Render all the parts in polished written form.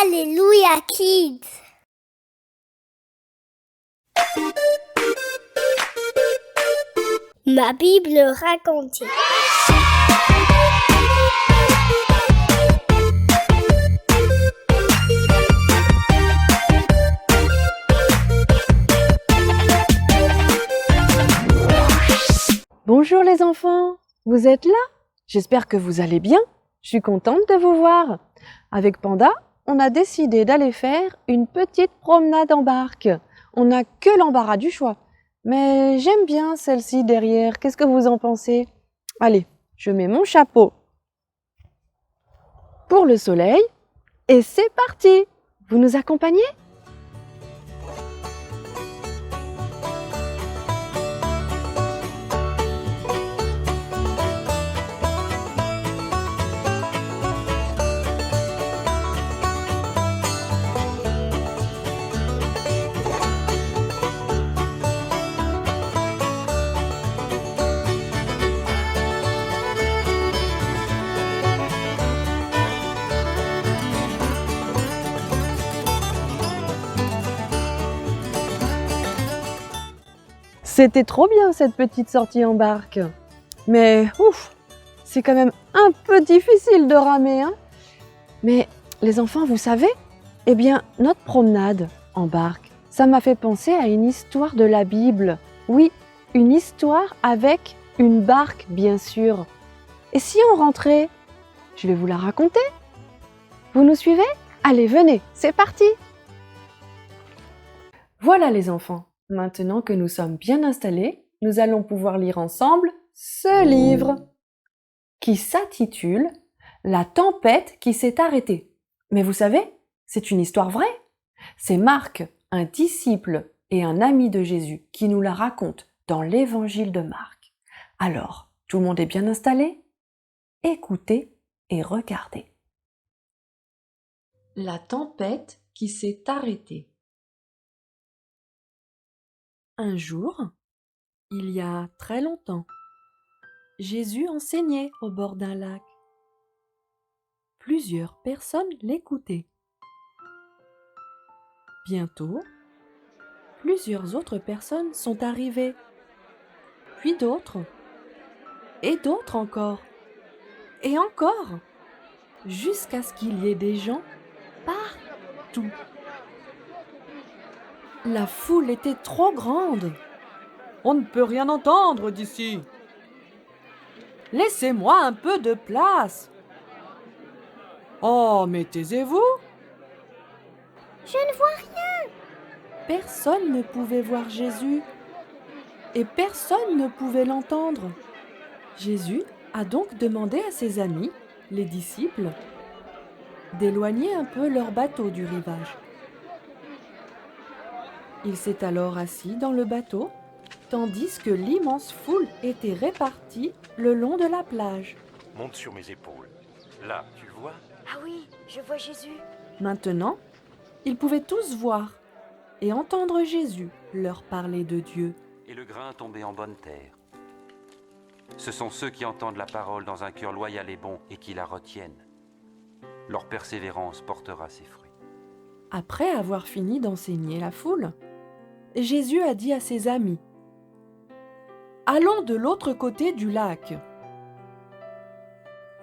Alléluia Kids. Ma Bible racontée. Bonjour les enfants, vous êtes là? J'espère que vous allez bien. Je suis contente de vous voir. Avec Panda, on a décidé d'aller faire une petite promenade en barque. On n'a que l'embarras du choix. Mais j'aime bien celle-ci derrière. Qu'est-ce que vous en pensez? Allez, je mets mon chapeau pour le soleil et c'est parti! Vous nous accompagnez? C'était trop bien cette petite sortie en barque. Mais ouf, c'est quand même un peu difficile de ramer, hein? Mais les enfants, vous savez, eh bien, notre promenade en barque, ça m'a fait penser à une histoire de la Bible. Oui, une histoire avec une barque, bien sûr. Et si on rentrait? Je vais vous la raconter. Vous nous suivez? Allez, venez, c'est parti! Voilà les enfants. Maintenant que nous sommes bien installés, nous allons pouvoir lire ensemble ce livre qui s'intitule « La tempête qui s'est arrêtée ». Mais vous savez, c'est une histoire vraie. C'est Marc, un disciple et un ami de Jésus, qui nous la raconte dans l'évangile de Marc. Alors, tout le monde est bien installé? Écoutez et regardez. La tempête qui s'est arrêtée. Un jour, il y a très longtemps, Jésus enseignait au bord d'un lac. Plusieurs personnes l'écoutaient. Bientôt, plusieurs autres personnes sont arrivées, puis d'autres, et d'autres encore, et encore, jusqu'à ce qu'il y ait des gens partout. La foule était trop grande. On ne peut rien entendre d'ici. Laissez-moi un peu de place. Oh, mais taisez-vous. Je ne vois rien. Personne ne pouvait voir Jésus et personne ne pouvait l'entendre. Jésus a donc demandé à ses amis, les disciples, d'éloigner un peu leur bateau du rivage. Il s'est alors assis dans le bateau, tandis que l'immense foule était répartie le long de la plage. Monte sur mes épaules. Là, tu le vois? Ah oui, je vois Jésus. Maintenant, ils pouvaient tous voir et entendre Jésus leur parler de Dieu. Et le grain tombé en bonne terre. Ce sont ceux qui entendent la parole dans un cœur loyal et bon et qui la retiennent. Leur persévérance portera ses fruits. Après avoir fini d'enseigner la foule, Jésus a dit à ses amis : « Allons de l'autre côté du lac. »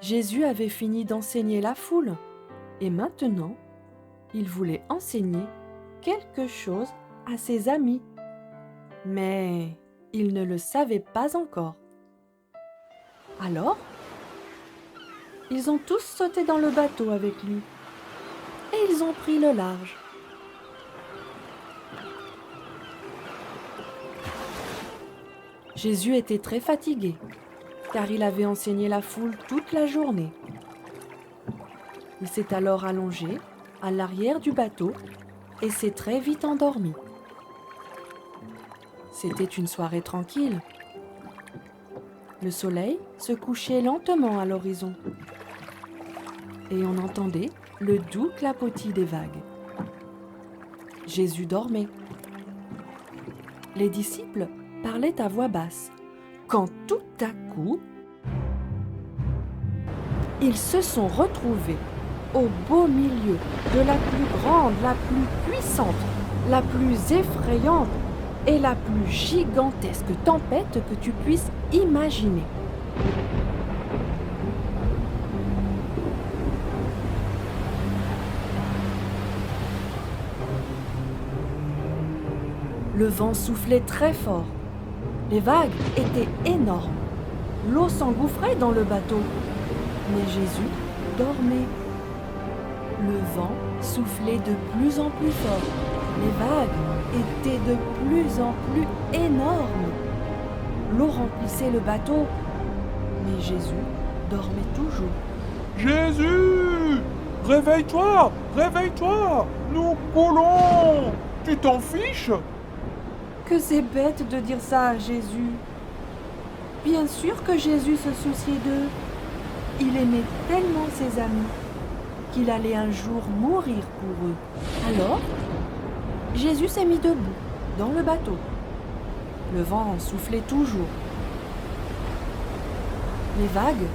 Jésus avait fini d'enseigner la foule et maintenant, il voulait enseigner quelque chose à ses amis. Mais il ne le savait pas encore. Alors, ils ont tous sauté dans le bateau avec lui et ils ont pris le large. Jésus était très fatigué, car il avait enseigné la foule toute la journée. Il s'est alors allongé à l'arrière du bateau et s'est très vite endormi. C'était une soirée tranquille. Le soleil se couchait lentement à l'horizon et on entendait le doux clapotis des vagues. Jésus dormait. Les disciples parlaient à voix basse, quand tout à coup, ils se sont retrouvés au beau milieu de la plus grande, la plus puissante, la plus effrayante et la plus gigantesque tempête que tu puisses imaginer. Le vent soufflait très fort. Les vagues étaient énormes. L'eau s'engouffrait dans le bateau. Mais Jésus dormait. Le vent soufflait de plus en plus fort. Les vagues étaient de plus en plus énormes. L'eau remplissait le bateau. Mais Jésus dormait toujours. Jésus! Réveille-toi! Réveille-toi! Nous coulons! Tu t'en fiches? Que c'est bête de dire ça à Jésus. Bien sûr que Jésus se souciait d'eux. Il aimait tellement ses amis qu'il allait un jour mourir pour eux. Alors, Jésus s'est mis debout dans le bateau. Le vent soufflait toujours. Les vagues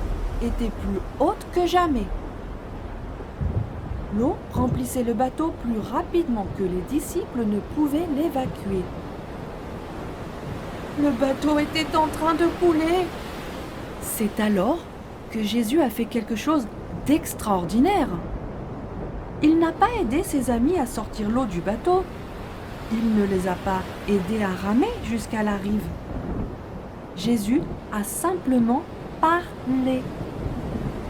étaient plus hautes que jamais. L'eau remplissait le bateau plus rapidement que les disciples ne pouvaient l'évacuer. Le bateau était en train de couler. C'est alors que Jésus a fait quelque chose d'extraordinaire. Il n'a pas aidé ses amis à sortir l'eau du bateau. Il ne les a pas aidés à ramer jusqu'à la rive. Jésus a simplement parlé.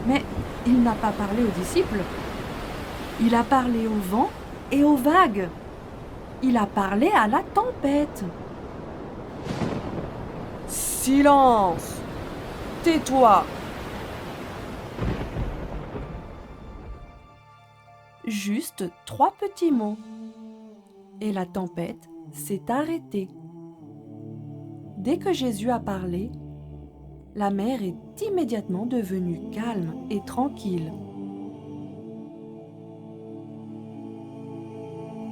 Mais il n'a pas parlé aux disciples. Il a parlé au vent et aux vagues. Il a parlé à la tempête. Silence! Tais-toi! Juste 3 petits mots. Et la tempête s'est arrêtée. Dès que Jésus a parlé, la mer est immédiatement devenue calme et tranquille.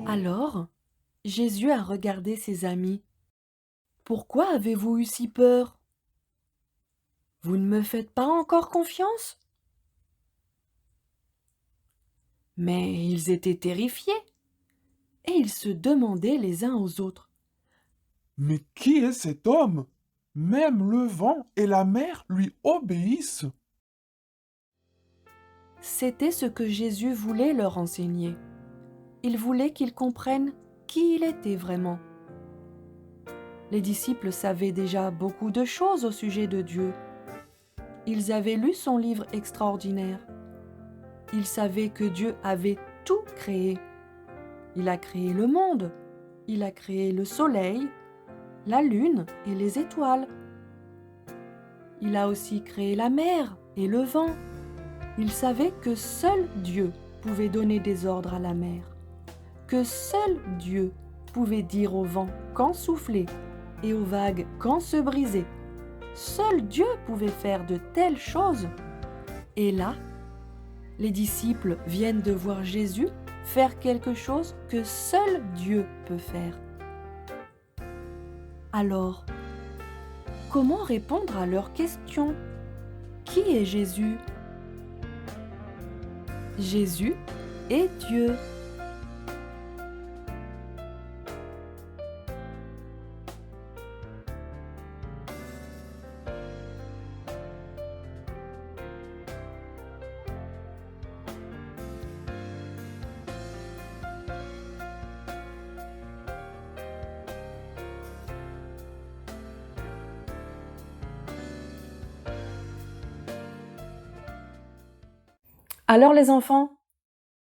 Alors, Jésus a regardé ses amis. « Pourquoi avez-vous eu si peur? Vous ne me faites pas encore confiance ?» Mais ils étaient terrifiés et ils se demandaient les uns aux autres. Mais qui est cet homme? Même le vent et la mer lui obéissent. C'était ce que Jésus voulait leur enseigner. Il voulait qu'ils comprennent qui il était vraiment. Les disciples savaient déjà beaucoup de choses au sujet de Dieu. Ils avaient lu son livre extraordinaire. Ils savaient que Dieu avait tout créé. Il a créé le monde. Il a créé le soleil, la lune et les étoiles. Il a aussi créé la mer et le vent. Ils savaient que seul Dieu pouvait donner des ordres à la mer, que seul Dieu pouvait dire au vent quand souffler et aux vagues quand se briser. Seul Dieu pouvait faire de telles choses. Et là, les disciples viennent de voir Jésus faire quelque chose que seul Dieu peut faire. Alors, comment répondre à leurs questions? Qui est Jésus? Jésus est Dieu. Alors les enfants?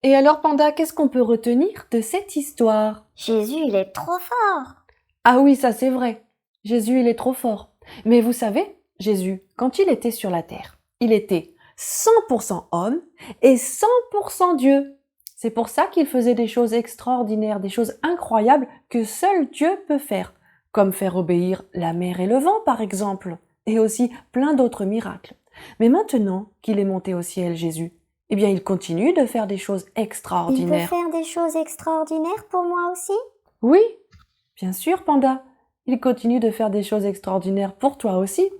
Et alors Panda, qu'est-ce qu'on peut retenir de cette histoire? Jésus, il est trop fort. Ah oui, ça c'est vrai. Jésus, il est trop fort. Mais vous savez, Jésus, quand il était sur la terre, il était 100% homme et 100% Dieu. C'est pour ça qu'il faisait des choses extraordinaires, des choses incroyables que seul Dieu peut faire, comme faire obéir la mer et le vent par exemple, et aussi plein d'autres miracles. Mais maintenant qu'il est monté au ciel, Jésus, eh bien, il continue de faire des choses extraordinaires. Il peut faire des choses extraordinaires pour moi aussi? Oui, bien sûr, Panda. Il continue de faire des choses extraordinaires pour toi aussi.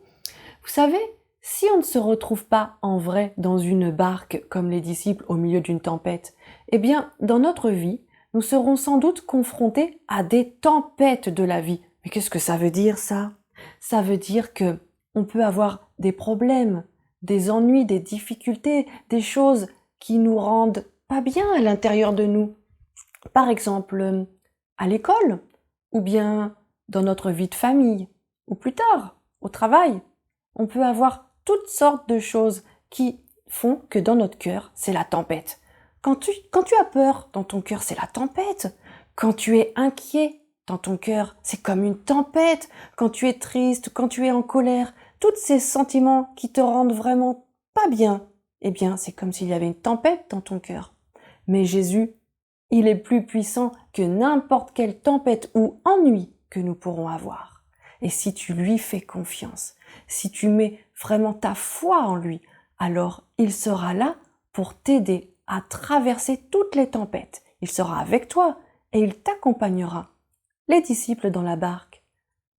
Vous savez, si on ne se retrouve pas en vrai dans une barque comme les disciples au milieu d'une tempête, eh bien, dans notre vie, nous serons sans doute confrontés à des tempêtes de la vie. Mais qu'est-ce que ça veut dire, ça? Ça veut dire que on peut avoir des problèmes, des ennuis, des difficultés, des choses qui nous rendent pas bien à l'intérieur de nous. Par exemple, à l'école, ou bien dans notre vie de famille, ou plus tard, au travail. On peut avoir toutes sortes de choses qui font que dans notre cœur, c'est la tempête. Quand tu as peur, dans ton cœur, c'est la tempête. Quand tu es inquiet, dans ton cœur, c'est comme une tempête. Quand tu es triste, quand tu es en colère, tous ces sentiments qui te rendent vraiment pas bien, eh bien, c'est comme s'il y avait une tempête dans ton cœur. Mais Jésus, il est plus puissant que n'importe quelle tempête ou ennui que nous pourrons avoir. Et si tu lui fais confiance, si tu mets vraiment ta foi en lui, alors il sera là pour t'aider à traverser toutes les tempêtes. Il sera avec toi et il t'accompagnera. Les disciples dans la barque,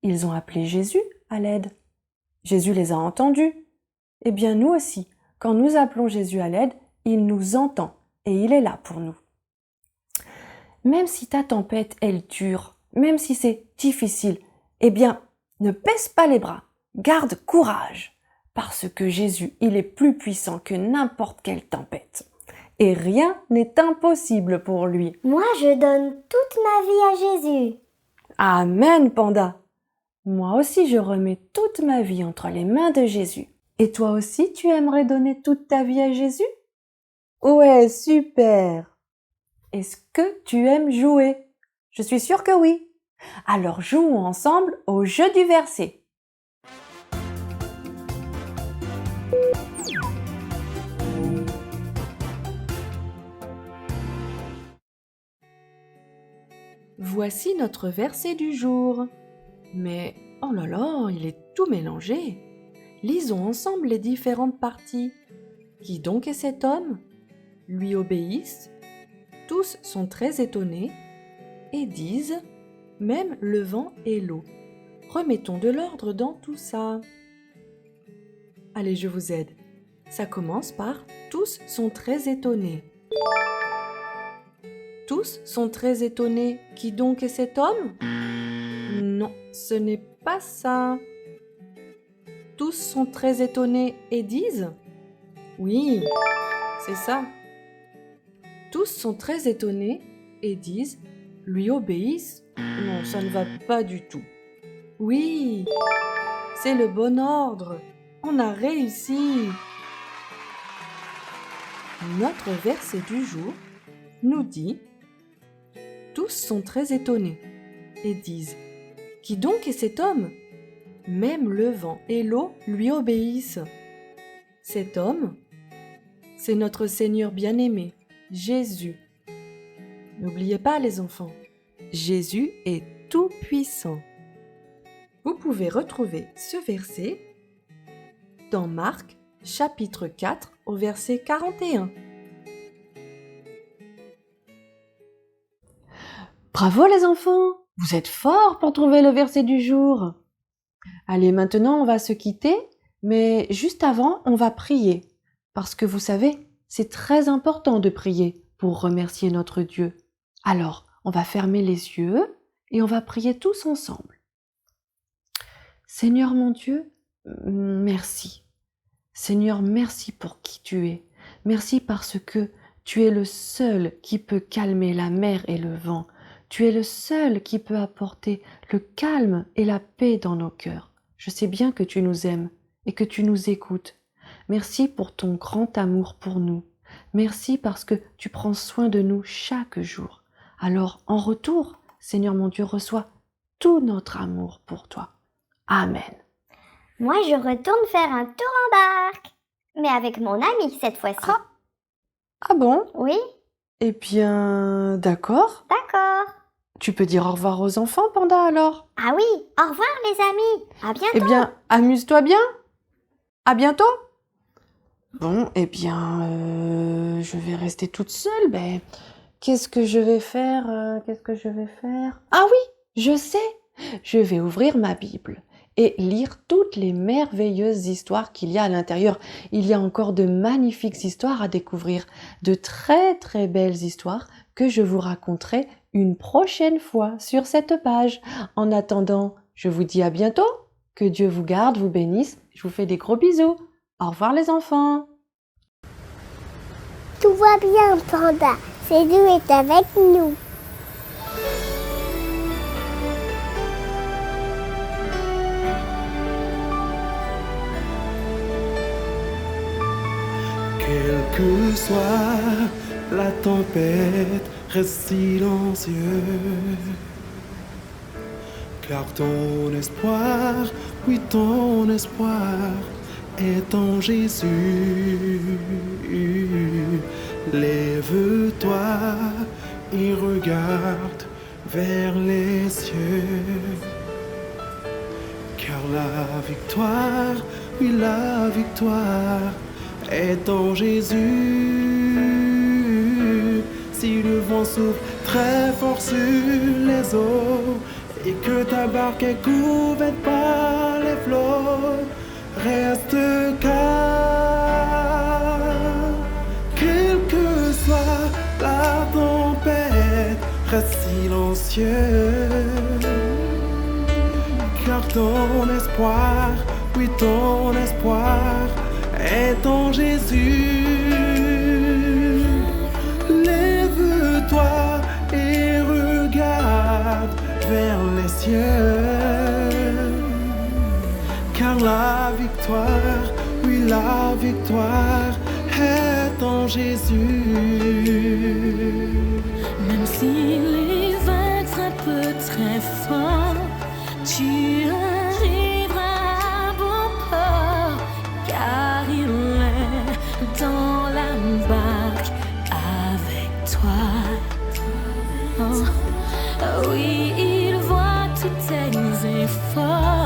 ils ont appelé Jésus à l'aide. Jésus les a entendus. Eh bien nous aussi, quand nous appelons Jésus à l'aide, il nous entend et il est là pour nous. Même si ta tempête, elle dure, même si c'est difficile, eh bien, ne baisse pas les bras, garde courage, parce que Jésus, il est plus puissant que n'importe quelle tempête. Et rien n'est impossible pour lui. Moi, je donne toute ma vie à Jésus. Amen, Panda. Moi aussi, je remets toute ma vie entre les mains de Jésus. Et toi aussi, tu aimerais donner toute ta vie à Jésus? Ouais, super. Est-ce que tu aimes jouer? Je suis sûre que oui. Alors jouons ensemble au jeu du verset. Voici notre verset du jour. Mais, oh là là, il est tout mélangé. Lisons ensemble les différentes parties. Qui donc est cet homme? Lui obéissent. Tous sont très étonnés et disent « Même le vent et l'eau ». Remettons de l'ordre dans tout ça. Allez, je vous aide. Ça commence par « Tous sont très étonnés ». Tous sont très étonnés. Qui donc est cet homme? Non, ce n'est pas ça. Tous sont très étonnés et disent? Oui, c'est ça. Tous sont très étonnés et disent « Lui obéissent ». Non, ça ne va pas du tout. Oui, c'est le bon ordre. On a réussi. Notre verset du jour nous dit « Tous sont très étonnés et disent « Qui donc est cet homme ? Même le vent et l'eau lui obéissent. » Cet homme, c'est notre Seigneur bien-aimé, Jésus. N'oubliez pas les enfants, Jésus est tout puissant. Vous pouvez retrouver ce verset dans Marc chapitre 4 au verset 41. Bravo les enfants, vous êtes forts pour trouver le verset du jour. Allez, maintenant on va se quitter, mais juste avant on va prier. Parce que vous savez, c'est très important de prier pour remercier notre Dieu. Alors, on va fermer les yeux et on va prier tous ensemble. Seigneur mon Dieu, merci. Seigneur, merci pour qui tu es. Merci parce que tu es le seul qui peut calmer la mer et le vent. Tu es le seul qui peut apporter le calme et la paix dans nos cœurs. Je sais bien que tu nous aimes et que tu nous écoutes. Merci pour ton grand amour pour nous. Merci parce que tu prends soin de nous chaque jour. Alors, en retour, Seigneur mon Dieu, reçois tout notre amour pour toi. Amen. Moi, je retourne faire un tour en barque. Mais avec mon ami cette fois-ci. Ah bon? Oui, Eh bien, d'accord. d'accord. Tu peux dire au revoir aux enfants, Panda, alors? Ah oui, au revoir les amis. À bientôt. Eh bien, amuse-toi bien. À bientôt. Bon, eh bien, je vais rester toute seule. Ben, qu'est-ce que je vais faire? Ah oui, je sais. Je vais ouvrir ma Bible et lire toutes les merveilleuses histoires qu'il y a à l'intérieur. Il y a encore de magnifiques histoires à découvrir, de très très belles histoires que je vous raconterai une prochaine fois sur cette page. En attendant, je vous dis à bientôt. Que Dieu vous garde, vous bénisse. Je vous fais des gros bisous. Au revoir les enfants. Tout va bien, Panda. Cédou est avec nous. Quelle que soit la tempête, reste silencieux. Car ton espoir, oui ton espoir, est en Jésus. Lève-toi et regarde vers les cieux. Car la victoire, oui la victoire, est en Jésus. Si le vent souffle très fort sur les eaux et que ta barque est couverte par les flots, reste calme. Quelle que soit la tempête, reste silencieux. Car ton espoir, oui ton espoir, est en Jésus. Lève-toi et regarde vers les cieux. Car la victoire, oui la victoire, est en Jésus. Même si les vagues frappent très fort, tu arriveras à bon port, car il est dans la barque avec toi. Oh, oui, il voit tous tes efforts.